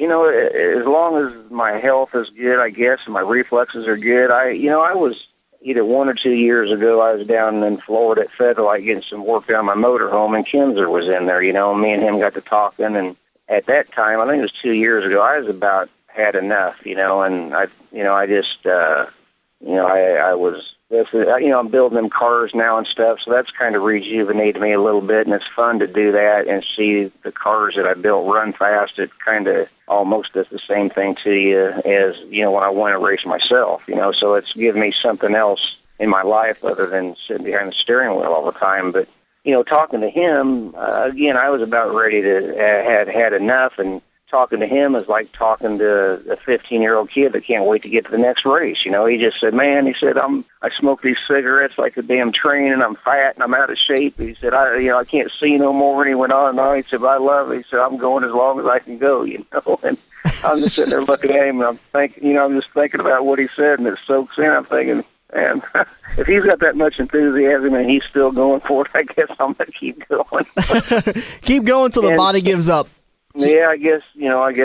H: long as my health is good, I guess, and my reflexes are good, I was either 1 or 2 years ago, I was down in Florida at Federlight getting some work on my motorhome, and Kinzer was in there, me and him got to talking, and at that time, I think it was 2 years ago, I was about had enough, and I just, I was, I'm building them cars now and stuff, so that's kind of rejuvenated me a little bit, and it's fun to do that and see the cars that I built run fast. It kind of almost does the same thing to you as, when I want to race myself, so it's given me something else in my life other than sitting behind the steering wheel all the time. But, talking to him, again, I was about ready to, had enough, and talking to him is like talking to a 15-year-old kid that can't wait to get to the next race. He just said, man, he said, I smoke these cigarettes like a damn train, and I'm fat and I'm out of shape. He said, I can't see no more. And he went on and on. He said, but I love it. He said, I'm going as long as I can go, and I'm just sitting there looking at him, and I'm thinking, I'm just thinking about what he said, and it soaks in. I'm thinking, and if he's got that much enthusiasm and he's still going for it, I guess I'm going to keep going.
B: Keep going till the body gives up.
H: Yeah, I guess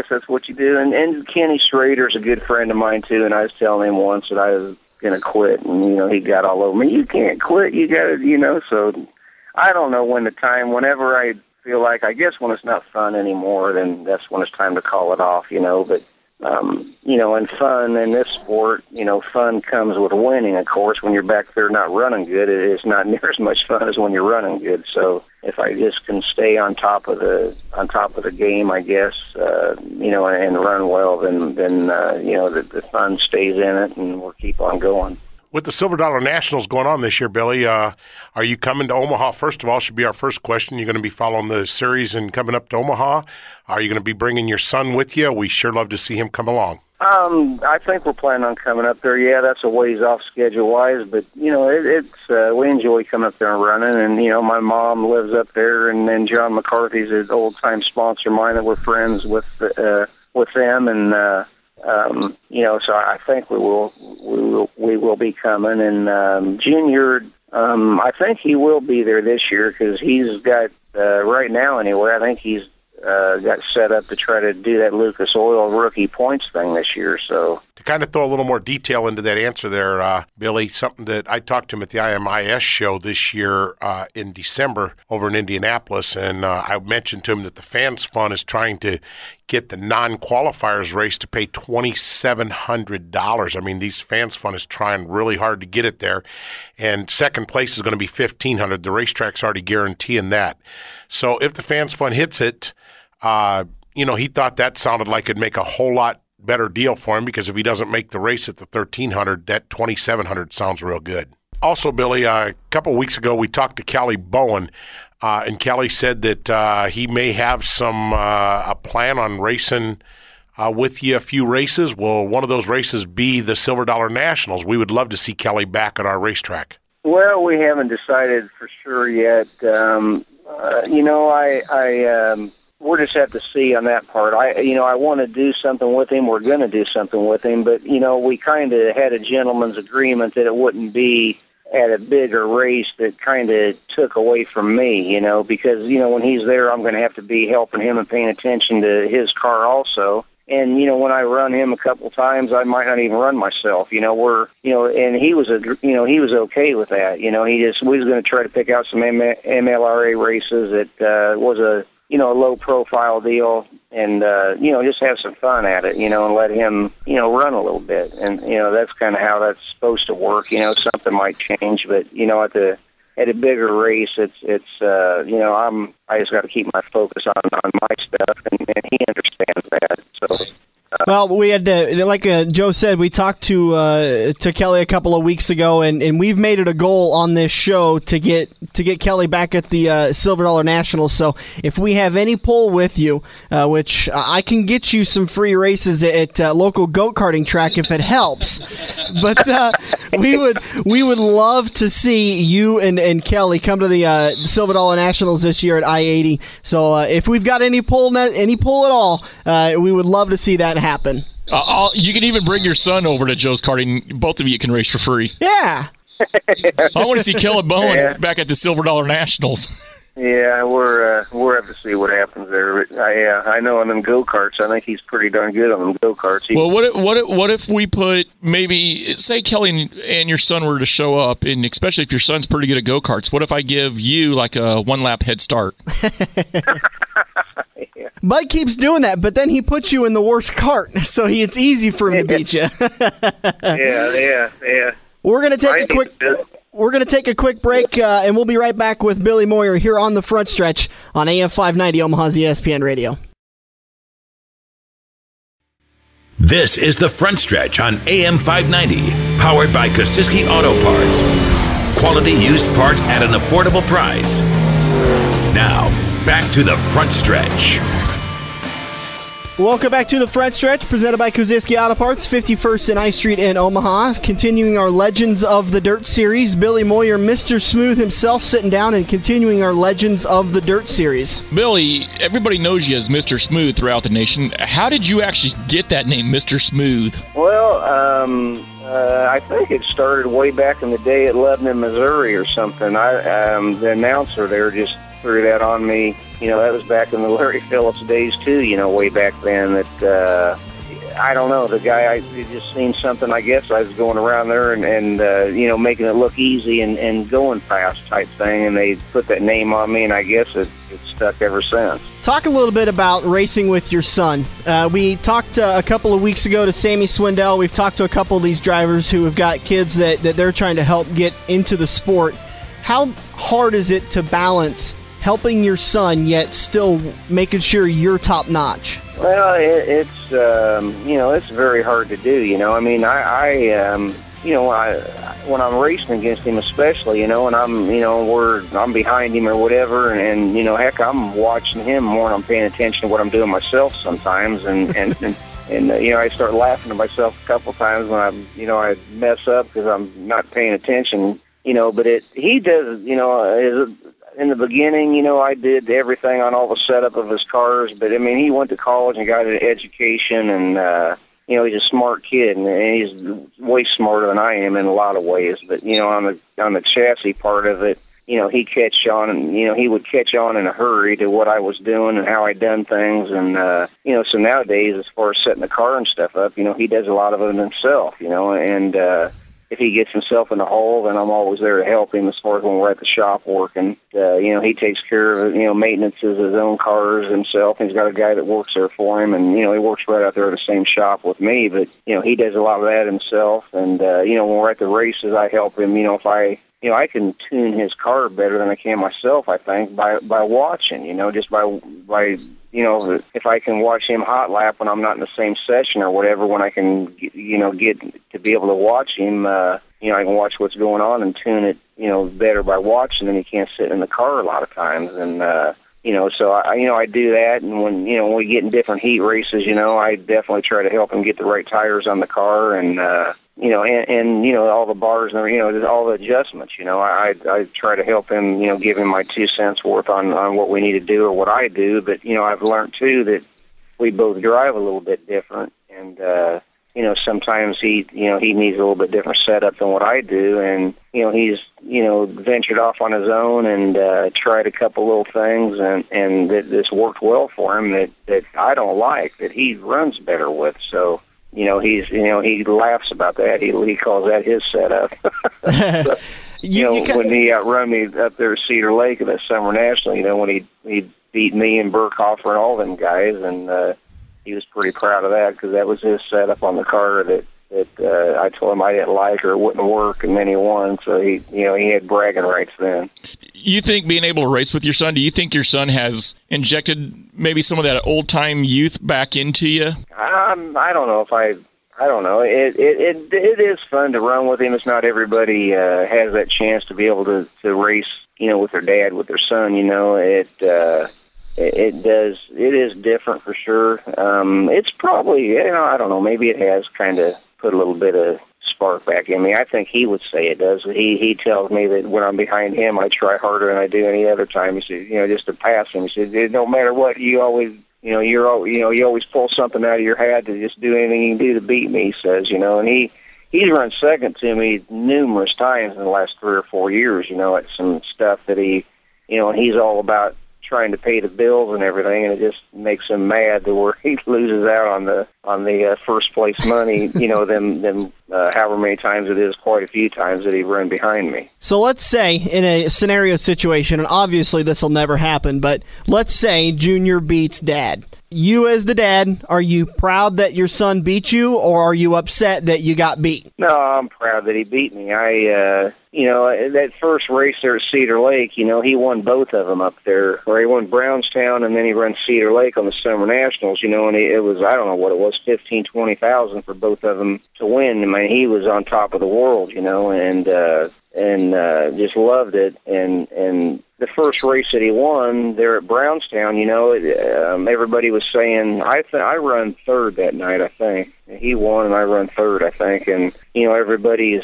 H: that's what you do. And Kenny Schrader's a good friend of mine too, and I was telling him once that I was going to quit, and he got all over me. You can't quit. You got to, so I don't know whenever I feel like, I guess when it's not fun anymore, then that's when it's time to call it off, but and fun in this sport, fun comes with winning. Of course, when you're back there not running good, it's not near as much fun as when you're running good. So if I just can stay on top of the game, I guess, and run well, then the fun stays in it, and we'll keep on going.
D: With the Silver Dollar Nationals going on this year, Billy, are you coming to Omaha? First of all, should be our first question. You're going to be following the series and coming up to Omaha. Are you going to be bringing your son with you? We sure love to see him come along.
H: I think we're planning on coming up there. Yeah, that's a ways off schedule-wise, but, it's we enjoy coming up there and running, and, my mom lives up there, and then John McCarthy's an old-time sponsor of mine that we're friends with them, and, so I think we will be coming, and Junior, I think he will be there this year because he's got right now anyway. I think he's got set up to try to do that Lucas Oil rookie points thing this year. So
D: to kind of throw a little more detail into that answer there, Billy, something that I talked to him at the IMIS show this year in December over in Indianapolis, and I mentioned to him that the Fans Fund is trying to get the non-qualifiers race to pay $2,700. I mean, these Fans Fund is trying really hard to get it there, and second place is going to be $1,500. The racetrack's already guaranteeing that. So if the Fans Fund hits it, he thought that sounded like it'd make a whole lot better deal for him, because if he doesn't make the race at the $1,300, that $2,700 sounds real good. Also, Billy, a couple of weeks ago we talked to Kelly Bowen, and Kelly said that he may have a plan on racing with you a few races. Will one of those races be the Silver Dollar Nationals? We would love to see Kelly back at our racetrack.
H: Well, we haven't decided for sure yet. We'll just have to see on that part. I want to do something with him. We're going to do something with him, but we kind of had a gentleman's agreement that it wouldn't be at a bigger race that kind of took away from me, because when he's there, I'm going to have to be helping him and paying attention to his car also. And when I run him a couple times, I might not even run myself. And he was he was okay with that. We was going to try to pick out some MLRA races that was a low-profile deal, and, just have some fun at it, and let him, run a little bit. And, that's kind of how that's supposed to work. Something might change, but, at a bigger race, I just got to keep my focus on my stuff, and he understands that. So.
B: Well, we had to, like Joe said, we talked to Kelly a couple of weeks ago, and we've made it a goal on this show to get Kelly back at the Silver Dollar Nationals. So if we have any pull with you, which I can get you some free races at local go-karting track if it helps, but we would love to see you and Kelly come to the Silver Dollar Nationals this year at I-80. So if we've got any pull at all, we would love to see that happen.
G: You can even bring your son over to Joe's Karting. Both of you can race for free.
B: Yeah.
G: I want to see Kelly Bowen back at the Silver Dollar Nationals.
H: Yeah, we'll have to see what happens there. I know on them go-karts, I think he's pretty darn good on them go-karts.
G: Well, what if we put maybe, say Kelly and your son were to show up, and especially if your son's pretty good at go-karts, what if I give you like a one-lap head start?
B: Bud keeps doing that, but then he puts you in the worst cart, so it's easy for him to beat you.
H: Yeah.
B: We're gonna take a quick break, and we'll be right back with Billy Moyer here on the Front Stretch on AM 590 Omaha's ESPN Radio.
A: This is the Front Stretch on AM 590, powered by Kosiski Auto Parts. Quality used parts at an affordable price. Now, back to the Front Stretch.
B: Welcome back to the Front Stretch, presented by Kosiski Auto Parts, 51st and I Street in Omaha. Continuing our Legends of the Dirt series, Billy Moyer, Mr. Smooth himself, sitting down and continuing our Legends of the Dirt series.
G: Billy, everybody knows you as Mr. Smooth throughout the nation. How did you actually get that name, Mr. Smooth?
H: Well, I think it started way back in the day at Lebanon, Missouri or something. The announcer there just threw that on me. That was back in the Larry Phillips days, too, way back then. That I don't know. The guy, I just seen something, I guess. I was going around there and making it look easy and going fast type thing, and they put that name on me, and I guess it's stuck ever since.
B: Talk a little bit about racing with your son. We talked a couple of weeks ago to Sammy Swindell. We've talked to a couple of these drivers who have got kids that they're trying to help get into the sport. How hard is it to balance helping your son, yet still making sure you're top notch?
H: Well, it's very hard to do. I mean, when I'm racing against him, especially, and I'm behind him or whatever, and heck, I'm watching him more, and I'm paying attention to what I'm doing myself sometimes, and I start laughing at myself a couple times when I mess up because I'm not paying attention. But he does, in the beginning, I did everything on all the setup of his cars, but I mean, he went to college and got an education, and he's a smart kid, and he's way smarter than I am in a lot of ways. But on the chassis part of it, he catch on, and he would catch on in a hurry to what I was doing and how I done things, and so nowadays, as far as setting the car and stuff up, he does a lot of it himself, and if he gets himself in a hole, then I'm always there to help him as far as when we're at the shop working. He takes care of, maintenances his own cars himself. He's got a guy that works there for him, and, he works right out there at the same shop with me, but, he does a lot of that himself. And, when we're at the races, I help him, if I can tune his car better than I can myself, I think, by watching, just by if I can watch him hot lap when I'm not in the same session or whatever, when I can, get to be able to watch him, I can watch what's going on and tune it, better by watching than he can't sit in the car a lot of times. And, so I do that. And when we get in different heat races, I definitely try to help him get the right tires on the car and, all the bars and all the adjustments. I try to help him, give him my 2 cents worth on what we need to do or what I do. But I've learned too that we both drive a little bit different, and sometimes he needs a little bit different setup than what I do, and he's ventured off on his own and tried a couple little things, and this worked well for him that I don't like, that he runs better with. So. He laughs about that. He calls that his setup. So, when he outrun me up there at Cedar Lake in the Summer National, when he beat me and Burkhofer and all them guys, and he was pretty proud of that because that was his setup on the car that I told him I didn't like or it wouldn't work, and then he won. So he had bragging rights then.
G: You think being able to race with your son, do you think your son has injected maybe some of that old-time youth back into you?
H: I don't know if I don't know. It is fun to run with him. It's not everybody has that chance to be able to race, with their dad, with their son. It is different for sure. It's probably, I don't know, maybe it has kind of put a little bit of spark back in me. I think he would say it does. He tells me that when I'm behind him, I try harder than I do any other time. He said, just to pass him. He said, no matter what, you always, you always pull something out of your hat to just do anything you can do to beat me, he says, and he's run second to me numerous times in the last 3 or 4 years, at some stuff that he, and he's all about trying to pay the bills and everything, and it just makes him mad to where he loses out on the first place money, them however many times it is, quite a few times that he run behind me.
B: So let's say in a scenario situation, and obviously this will never happen, but let's say Junior beats Dad. You as the dad, are you proud that your son beat you, or are you upset that you got beat?
H: No, I'm proud that he beat me. That first race there at Cedar Lake, he won both of them up there. Or he won Brownstown, and then he ran Cedar Lake on the Summer Nationals, and it was, I don't know what it was, 15,000, 20,000 for both of them to win. I mean, he was on top of the world, and just loved it. And the first race that he won there at Brownstown, everybody was saying, I run third that night, I think. He won, and I run third, I think. And, everybody's,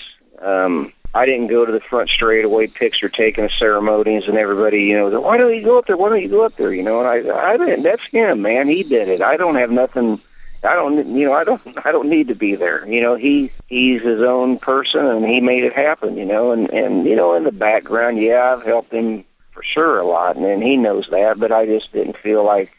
H: I didn't go to the front straightaway, picture taking the ceremonies, and everybody, why don't you go up there? Why don't you go up there? And I didn't. That's him, man. He did it. I don't have nothing. I don't need to be there. He's his own person, and he made it happen. And in the background, yeah, I've helped him for sure a lot, and he knows that. But I just didn't feel like,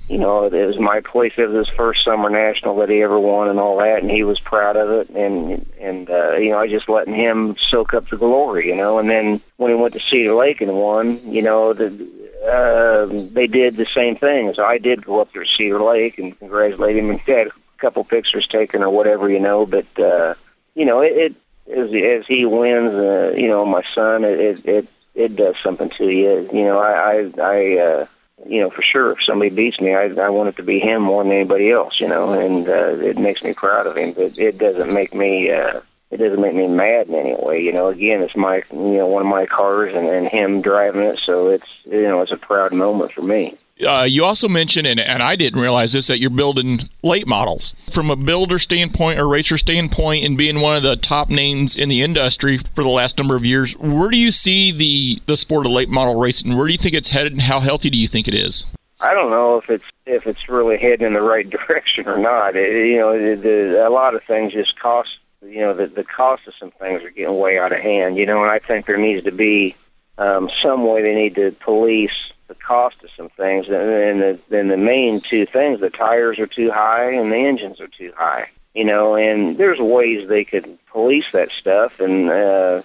H: it was my place. It was his first Summer National that he ever won, and all that, and he was proud of it. And I just letting him soak up the glory. And then when he went to Cedar Lake and won, they did the same thing. So I did go up there to Cedar Lake and congratulate him, and had a couple pictures taken or whatever, but it as he wins, my son, it does something to you. For sure, if somebody beats me, I want it to be him more than anybody else, and it makes me proud of him, but it doesn't make me mad in any way. Again, it's my, one of my cars, and him driving it, so it's a proud moment for me.
G: You also mentioned, and I didn't realize this, that you're building late models. From a builder standpoint or racer standpoint, and being one of the top names in the industry for the last number of years, where do you see the sport of late model racing? Where do you think it's headed, and how healthy do you think it is?
H: I don't know if it's really heading in the right direction or not. A lot of things just cost. The cost of some things are getting way out of hand. And I think there needs to be some way they need to police the cost of some things. And the main two things, the tires are too high and the engines are too high. And there's ways they could police that stuff. And,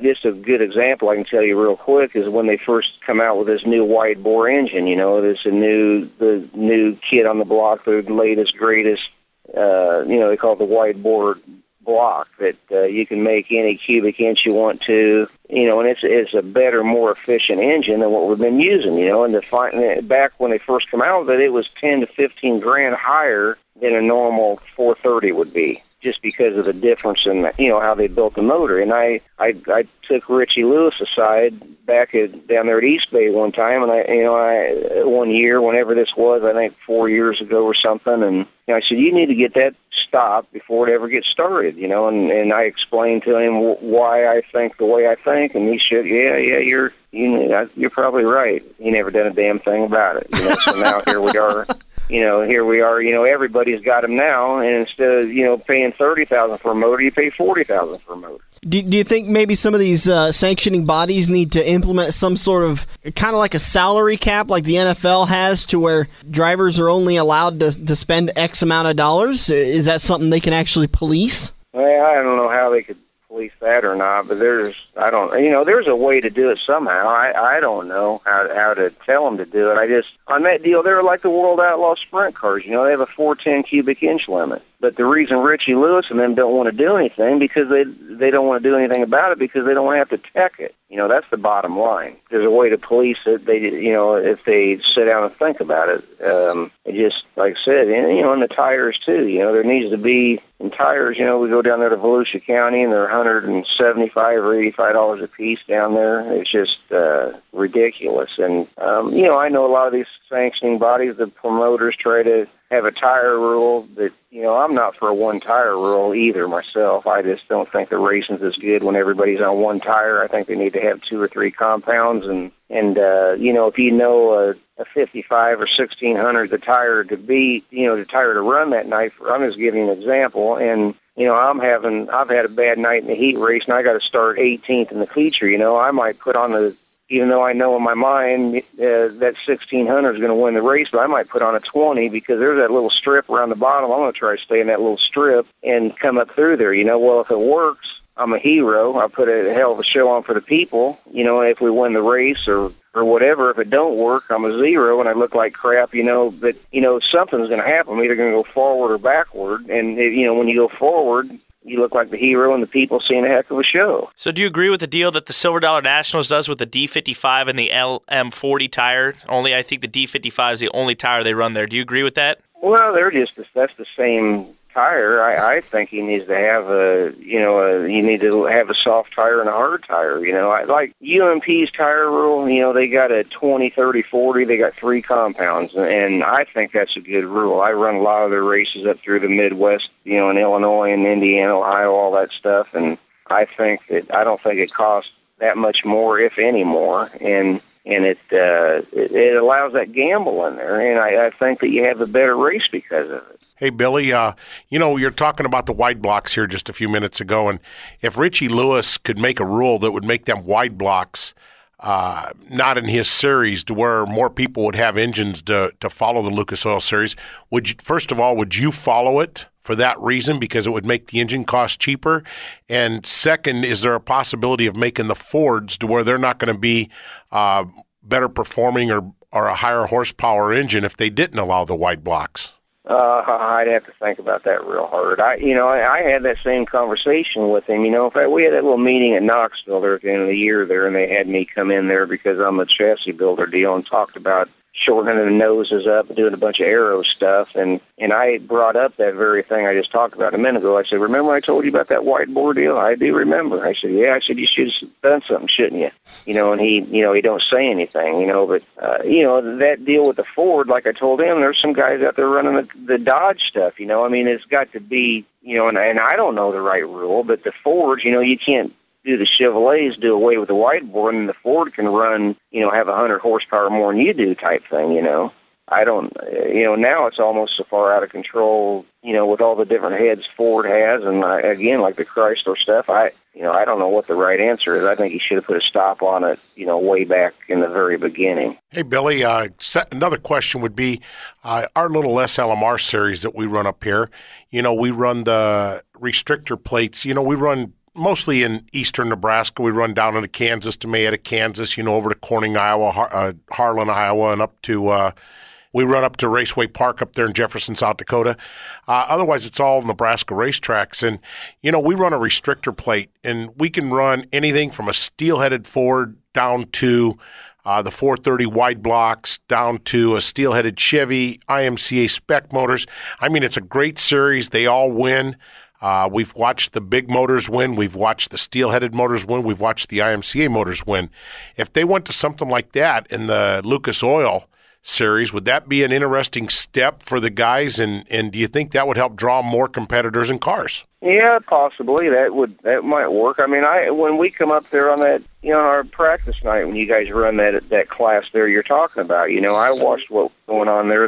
H: just a good example I can tell you real quick is when they first come out with this new wide bore engine, the new kid on the block, the latest, greatest, they call it the wide bore block that you can make any cubic inch you want to, and it's a better, more efficient engine than what we've been using, and back when they first come out with it was 10 to 15 grand higher than a normal 430 would be, just because of the difference in, how they built the motor. And I took Richie Lewis aside down there at East Bay one time, and I one year, whenever this was, I think 4 years ago or something, and I said, you need to get that stopped before it ever gets started, and I explained to him why I think the way I think, and he said, yeah, you're probably right. He never done a damn thing about it, so now here we are. Everybody's got them now, and instead of, paying $30,000 for a motor, you pay $40,000 for a motor.
B: Do you think maybe some of these sanctioning bodies need to implement some sort of kind of like a salary cap like the NFL has, to where drivers are only allowed to spend X amount of dollars? Is that something they can actually police?
H: Well, I don't know how they could police that or not, but there's a way to do it somehow. I don't know how to tell them to do it. On that deal, they're like the World Outlaw sprint cars. They have a 410 cubic inch limit. But the reason Richie Lewis and them don't want to do anything, because they don't want to do anything about it, because they don't want to have to tech it. That's the bottom line. There's a way to police it. If they sit down and think about it. It just, like I said, and the tires too. There needs to be, in tires, we go down there to Volusia County and they're $175 or $85 a piece down there. It's just ridiculous. And, I know a lot of these sanctioning bodies, the promoters, try to have a tire rule that, I'm not for a one tire rule either myself. I just don't think the racing's as good when everybody's on one tire. I think they need to have 2 or 3 compounds, and if a 55 or 1600 the tire to be, the tire to run that night. I'm just giving you an example, and I've had a bad night in the heat race, and I got to start 18th in the feature. I might put on even though I know in my mind that 1600 is going to win the race, but I might put on a 20 because there's that little strip around the bottom. I'm going to try to stay in that little strip and come up through there. Well, if it works, I'm a hero. I put a hell of a show on for the people. If we win the race or whatever. If it don't work, I'm a zero and I look like crap. But something's going to happen. I'm either going to go forward or backward. And when you go forward, you look like the hero and the people seeing a heck of a show.
E: So do you agree with the deal that the Silver Dollar Nationals does with the D55 and the LM40 tire? Only I think the D55 is the only tire they run there. Do you agree with that?
H: Well, that's the same tire. I think he needs to have you need to have a soft tire and a hard tire. Like UMP's tire rule, they got a 20, 30, 40, they got 3 compounds, and I think that's a good rule. I run a lot of their races up through the Midwest, in Illinois and Indiana, Ohio, all that stuff, and I don't think it costs that much more, if any more, and it allows that gamble in there, and I think that you have a better race because of it.
D: Hey, Billy, you're talking about the wide blocks here just a few minutes ago, and if Richie Lewis could make a rule that would make them wide blocks not in his series, to where more people would have engines to follow the Lucas Oil Series, first of all, would you follow it for that reason, because it would make the engine cost cheaper? And second, is there a possibility of making the Fords to where they're not going to be better performing or a higher horsepower engine if they didn't allow the wide blocks?
H: I'd have to think about that real hard. I had that same conversation with him. In fact, we had that little meeting at Knoxville there at the end of the year there, and they had me come in there because I'm a chassis builder deal, and talked about shortening the noses up and doing a bunch of aero stuff. And I brought up that very thing I just talked about a minute ago. I said, remember I told you about that white bore deal? I do remember. I said, yeah. I said, you should have done something, shouldn't you? And he don't say anything, but, that deal with the Ford, like I told him, there's some guys out there running the Dodge stuff, it's got to be, and I don't know the right rule, but the Fords, you can't do the Chevrolets do away with the wide bore, and the Ford can run, have 100 horsepower more than you do type thing, I don't, now it's almost so far out of control, with all the different heads Ford has, and again, like the Chrysler stuff, I don't know what the right answer is. I think he should have put a stop on it, way back in the very beginning.
D: Hey, Billy, another question would be our little SLMR series that we run up here. We run the restrictor plates. We run mostly in eastern Nebraska. We run down into Kansas, to Marietta, Kansas, over to Corning, Iowa, Harlan, Iowa, and up to we run up to Raceway Park up there in Jefferson, South Dakota. Otherwise, it's all Nebraska racetracks. And, we run a restrictor plate, and we can run anything from a steel-headed Ford down to the 430 wide blocks, down to a steel-headed Chevy, IMCA spec motors. I mean, it's a great series. They all win. We've watched the big motors win. We've watched the steel-headed motors win. We've watched the IMCA motors win. If they went to something like that in the Lucas Oil series, would that be an interesting step for the guys? And do you think that would help draw more competitors and cars?
H: Yeah, possibly. That might work. I mean, when we come up there on that, on our practice night, when you guys run that class there you're talking about, I watched what's going on there,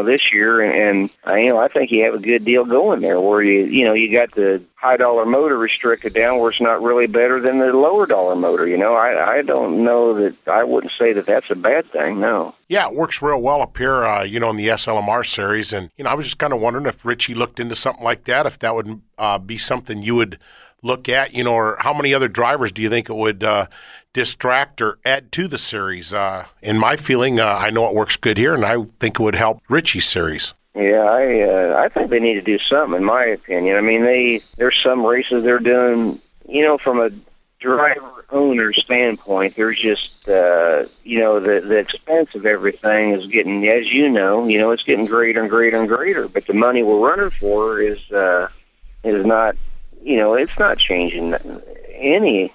H: this year, and I think you have a good deal going there where you got the high dollar motor restricted down where it's not really better than the lower dollar motor. I don't know that I wouldn't say that that's a bad thing. No.
D: Yeah, it works real well up here, in the SLMR series, and I was just kind of wondering if Richie looked into something like that, if that would be something you would look at, or how many other drivers do you think it would distract or add to the series? In my feeling, I know it works good here, and I think it would help Richie's series.
H: Yeah, I think they need to do something, in my opinion. I mean, there's some races they're doing, from a driver-owner standpoint, there's just, the expense of everything is getting, as it's getting greater and greater and greater, but the money we're running for is not, it's not changing any.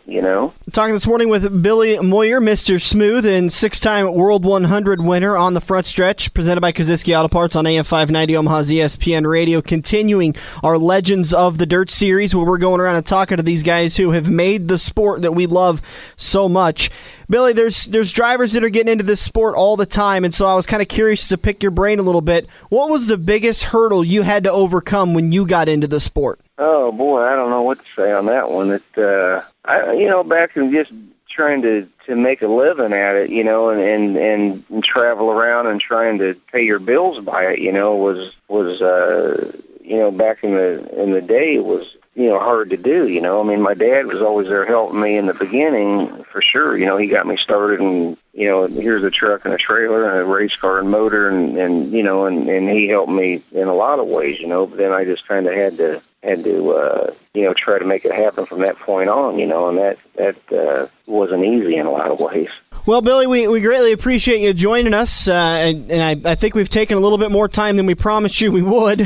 B: Talking this morning with Billy Moyer, Mr. Smooth, and 6-time World 100 winner on the front stretch, presented by Kosiski Auto Parts on AM 590 Omaha's ESPN Radio. Continuing our Legends of the Dirt series, where we're going around and talking to these guys who have made the sport that we love so much. Billy, there's drivers that are getting into this sport all the time, and so I was kind of curious to pick your brain a little bit. What was the biggest hurdle you had to overcome when you got into the sport?
H: Oh, boy, I don't know what to say on that one. Back in just trying to make a living at it, and travel around and trying to pay your bills by it, was back in the day, it was, hard to do, I mean, my dad was always there helping me in the beginning, for sure. He got me started, and, here's a truck and a trailer and a race car and motor, and he helped me in a lot of ways, but then I just kind of had to try to make it happen from that point on, and that wasn't easy in a lot of ways.
B: Well, Billy, we greatly appreciate you joining us, and I think we've taken a little bit more time than we promised you we would.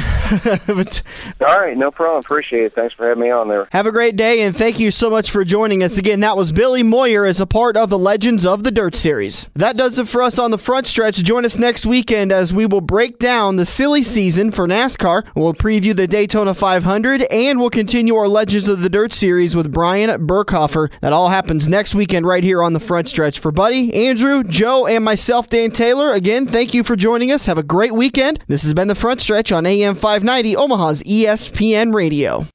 B: But,
H: all right, no problem. Appreciate it. Thanks for having me on there.
B: Have a great day, and thank you so much for joining us. Again, that was Billy Moyer as a part of the Legends of the Dirt series. That does it for us on the front stretch. Join us next weekend as we will break down the silly season for NASCAR. We'll preview the Daytona 500, and we'll continue our Legends of the Dirt series with Brian Burkhofer. That all happens next weekend right here on the front stretch. For Buddy, Andrew, Joe, and myself, Dan Taylor, again, thank you for joining us. Have a great weekend. This has been The Front Stretch on AM 590, Omaha's ESPN Radio.